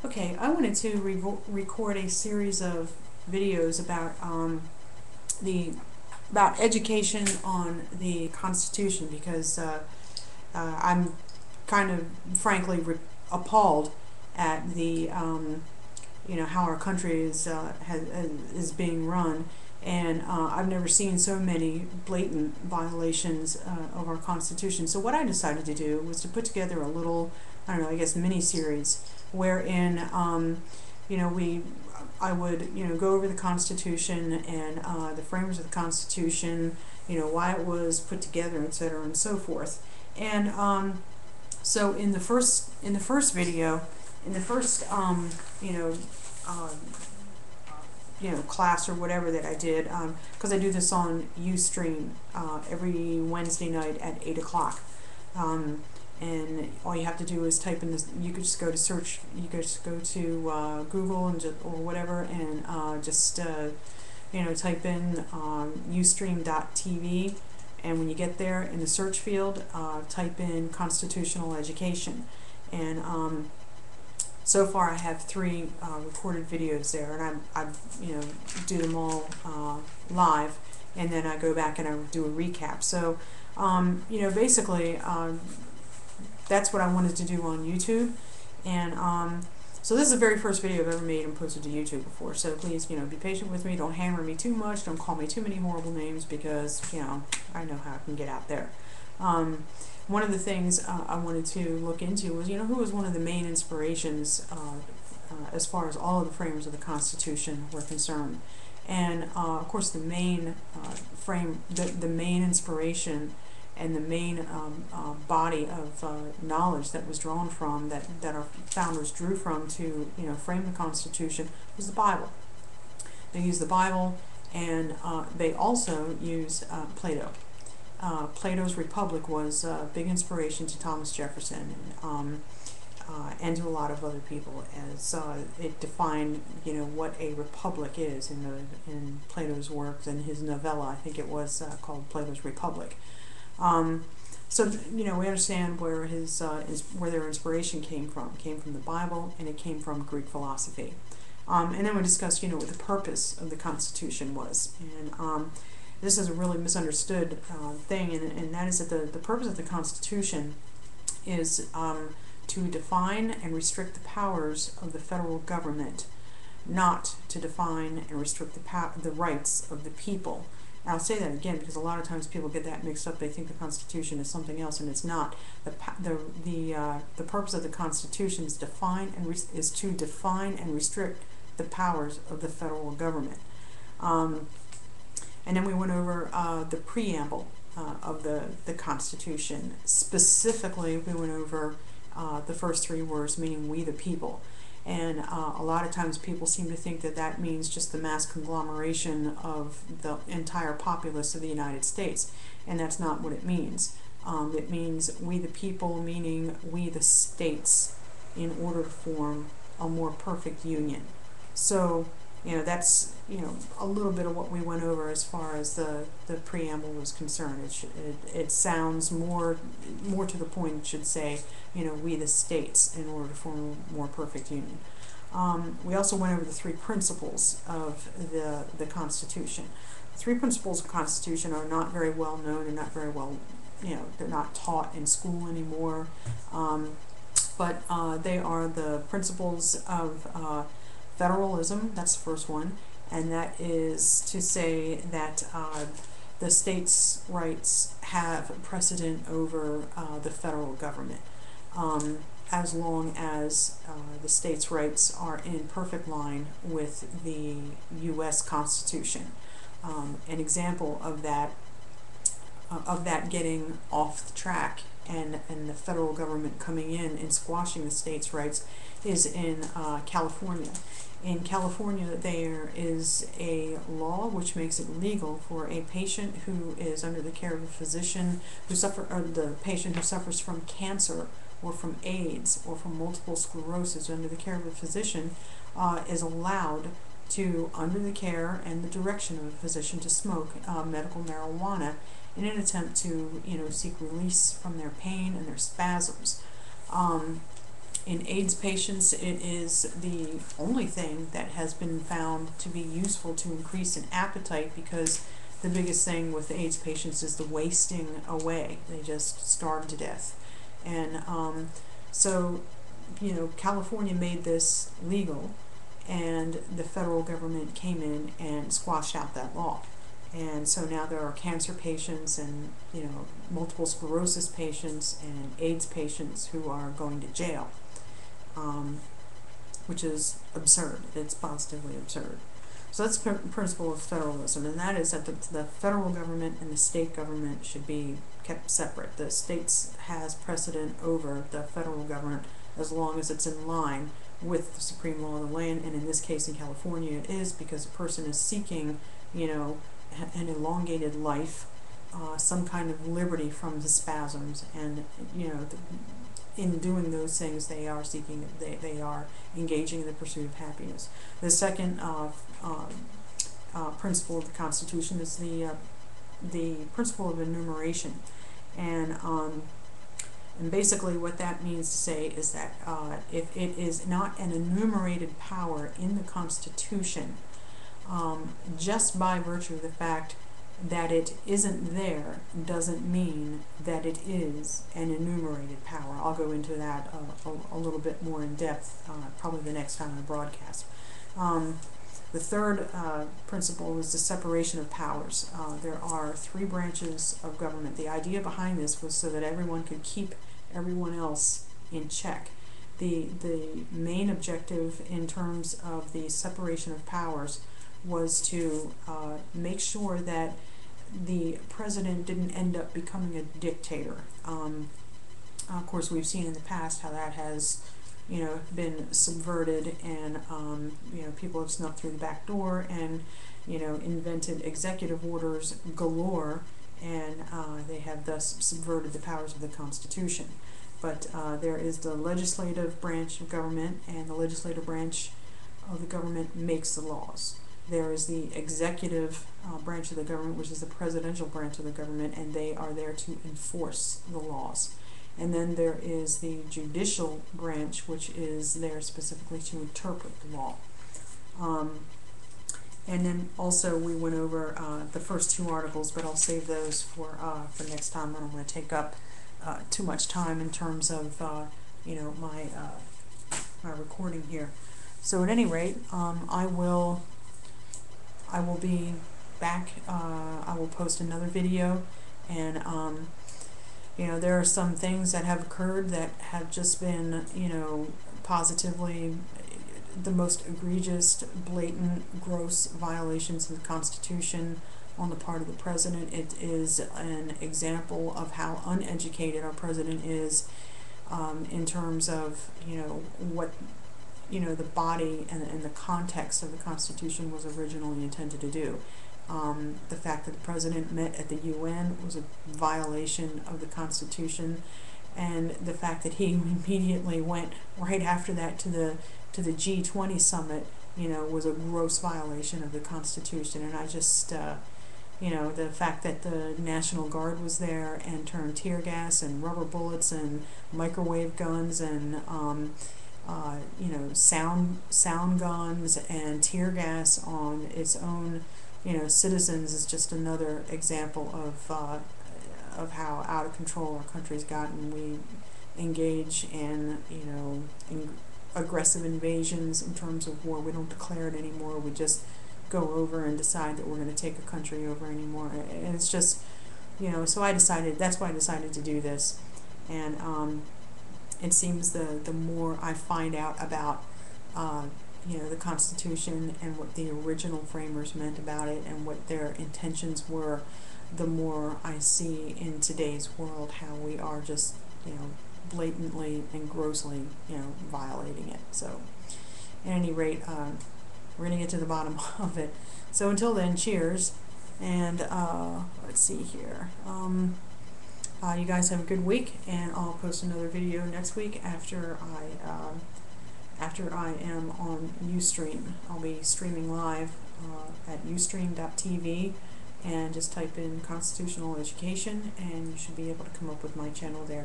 Okay, I wanted to record a series of videos about the about education on the Constitution because I'm kind of frankly appalled at the how our country is being run, and I've never seen so many blatant violations of our Constitution. So what I decided to do was to put together a little, I don't know, I guess mini series wherein I would go over the Constitution and the framers of the Constitution, why it was put together, etc., and so forth. And so in the first video, in the first uh, class or whatever that I did, because I do this on Ustream every Wednesday night at 8 o'clock. And all you have to do is type in this. You could just go to search. You could just go to Google and or whatever, and just type in ustream.tv, and when you get there in the search field, type in constitutional education, and so far I have 3 recorded videos there, and I do them all live, and then I go back and I do a recap. So basically. That's what I wanted to do on YouTube, and so this is the very first video I've ever made and posted to YouTube before. So please, be patient with me. Don't hammer me too much. Don't call me too many horrible names because I know how I can get out there. One of the things I wanted to look into was who was one of the main inspirations as far as all of the framers of the Constitution were concerned, and of course the main the main inspiration and the main body of knowledge that was drawn from, that our founders drew from to frame the Constitution, was the Bible. They used the Bible, and they also used Plato. Plato's Republic was a big inspiration to Thomas Jefferson and to a lot of other people, as it defined what a republic is in Plato's works, and his novella, I think it was called Plato's Republic. So we understand where where their inspiration came from. It came from the Bible, and it came from Greek philosophy. And then we discussed what the purpose of the Constitution was, and this is a really misunderstood thing, and that is that the purpose of the Constitution is to define and restrict the powers of the federal government, not to define and restrict the rights of the people. I'll say that again because a lot of times people get that mixed up. They think the Constitution is something else, and it's not. The purpose of the Constitution is to define and restrict the powers of the federal government. And then we went over the preamble of the Constitution. Specifically, we went over the first 3 words, meaning "we the people." And a lot of times people seem to think that means just the mass conglomeration of the entire populace of the United States, and that's not what it means. It means we the people, meaning we the states, in order to form a more perfect union. So that's a little bit of what we went over as far as the preamble was concerned. It sounds more to the point. It should say we the states, in order to form a more perfect union. We also went over the 3 principles of the Constitution. The 3 principles of the Constitution are not very well known and not very well, they're not taught in school anymore. But they are the principles of federalism. That's the first one, and that is to say that the states' rights have precedent over the federal government, as long as the states' rights are in perfect line with the U.S. Constitution. An example of that getting off the track and the federal government coming in and squashing the states' rights is in California. In California, there is a law which makes it legal for a patient who is under the care of a physician or the patient who suffers from cancer or from AIDS or from multiple sclerosis under the care of a physician is allowed to, under the care and the direction of a physician, to smoke medical marijuana in an attempt to seek release from their pain and their spasms. In AIDS patients, it is the only thing that has been found to be useful to increase in appetite, because the biggest thing with AIDS patients is the wasting away. They just starve to death. And so, you know, California made this legal, and the federal government came in and squashed out that law. And so now there are cancer patients and, you know, multiple sclerosis patients and AIDS patients who are going to jail, which is absurd. It's positively absurd. So that's the principle of federalism, and that is that the federal government and the state government should be kept separate. The states has precedent over the federal government as long as it's in line with the supreme law of the land, and in this case in California it is, because a person is seeking, you know, an elongated life, some kind of liberty from the spasms, and, you know, in doing those things they are seeking, they are engaging in the pursuit of happiness. The second principle of the Constitution is the principle of enumeration, and basically what that means to say is that if it is not an enumerated power in the Constitution, just by virtue of the fact that it isn't there doesn't mean that it is an enumerated power. I'll go into that a little bit more in depth probably the next time I broadcast. The third principle is the separation of powers. There are three branches of government. The idea behind this was so that everyone could keep everyone else in check. The main objective in terms of the separation of powers was to make sure that the president didn't end up becoming a dictator. Of course, we've seen in the past how that has, you know, been subverted, and you know, people have snuck through the back door and, you know, invented executive orders galore, and they have thus subverted the powers of the Constitution. But there is the legislative branch of government, and the legislative branch of the government makes the laws. There is the executive branch of the government, which is the presidential branch of the government, and they are there to enforce the laws. And then there is the judicial branch, which is there specifically to interpret the law. And then also we went over the first two articles, but I'll save those for next time. I don't want to take up too much time in terms of you know, my recording here. So at any rate, I will be back. I will post another video, and you know, there are some things that have occurred that have just been, you know, positively the most egregious, blatant, gross violations of the Constitution on the part of the president. It is an example of how uneducated our president is in terms of, you know, what, you know, the body and the context of the Constitution was originally intended to do. The fact that the president met at the UN was a violation of the Constitution, and the fact that he immediately went right after that to the G20 summit, you know, was a gross violation of the Constitution. And I just, you know, the fact that the National Guard was there and turned tear gas and rubber bullets and microwave guns and you know, sound guns and tear gas on its own, you know, citizens is just another example of how out of control our country's gotten. We engage in, you know, aggressive invasions in terms of war. We don't declare it anymore. We just go over and decide that we're going to take a country over anymore. And it's just, you know, so that's why I decided to do this. And it seems the more I find out about you know, the Constitution and what the original framers meant about it and what their intentions were, the more I see in today's world how we are just, you know, blatantly and grossly, you know, violating it. So at any rate, we're going to get to the bottom of it. So until then, cheers, and let's see here. You guys have a good week, and I'll post another video next week after I am on Ustream. I'll be streaming live at ustream.tv, and just type in constitutional education, and you should be able to come up with my channel there.